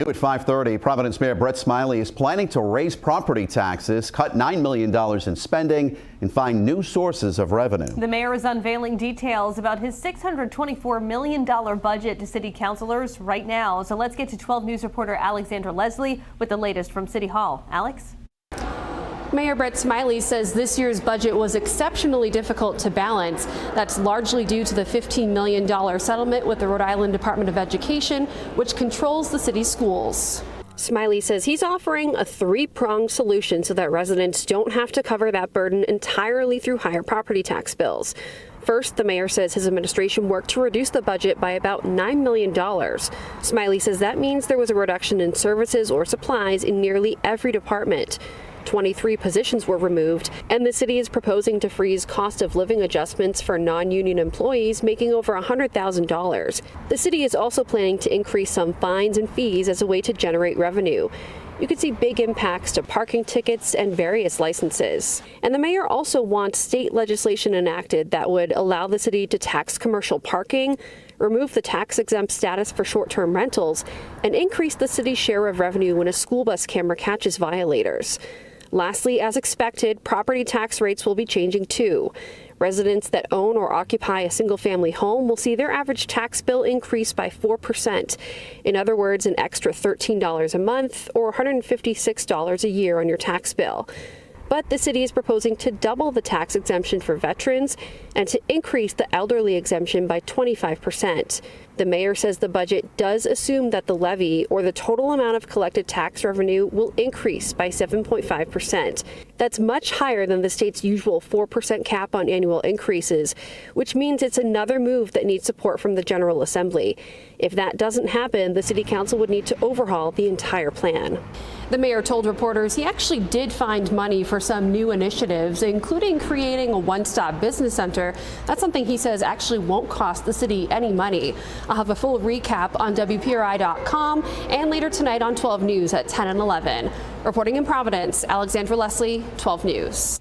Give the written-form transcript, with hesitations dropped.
New at 5:30, Providence Mayor Brett Smiley is planning to raise property taxes, cut $9 million in spending, and find new sources of revenue. The mayor is unveiling details about his $624 million budget to city councilors right now. So let's get to 12 News reporter Alexandra Leslie with the latest from City Hall. Alex? Mayor Brett Smiley says this year's budget was exceptionally difficult to balance. That's largely due to the $15 million settlement with the Rhode Island Department of Education, which controls the city's schools. Smiley says he's offering a three-pronged solution so that residents don't have to cover that burden entirely through higher property tax bills. First, the mayor says his administration worked to reduce the budget by about $9 million. Smiley says that means there was a reduction in services or supplies in nearly every department. 23 positions were removed, and the city is proposing to freeze cost of living adjustments for non-union employees making over $100,000. The city is also planning to increase some fines and fees as a way to generate revenue. You could see big impacts to parking tickets and various licenses. And the mayor also wants state legislation enacted that would allow the city to tax commercial parking, remove the tax-exempt status for short-term rentals, and increase the city's share of revenue when a school bus camera catches violators. Lastly, as expected, property tax rates will be changing too. Residents that own or occupy a single-family home will see their average tax bill increase by 4%. In other words, an extra $13 a month or $156 a year on your tax bill. But the city is proposing to double the tax exemption for veterans and to increase the elderly exemption by 25%. The mayor says the budget does assume that the levy, or the total amount of collected tax revenue, will increase by 7.5%. That's much higher than the state's usual 4% cap on annual increases, which means it's another move that needs support from the General Assembly. If that doesn't happen, the City Council would need to overhaul the entire plan. The mayor told reporters he actually did find money for some new initiatives, including creating a one-stop business center. That's something he says actually won't cost the city any money. I'll have a full recap on WPRI.com and later tonight on 12 News at 10 and 11. Reporting in Providence, Alexandra Leslie, 12 News.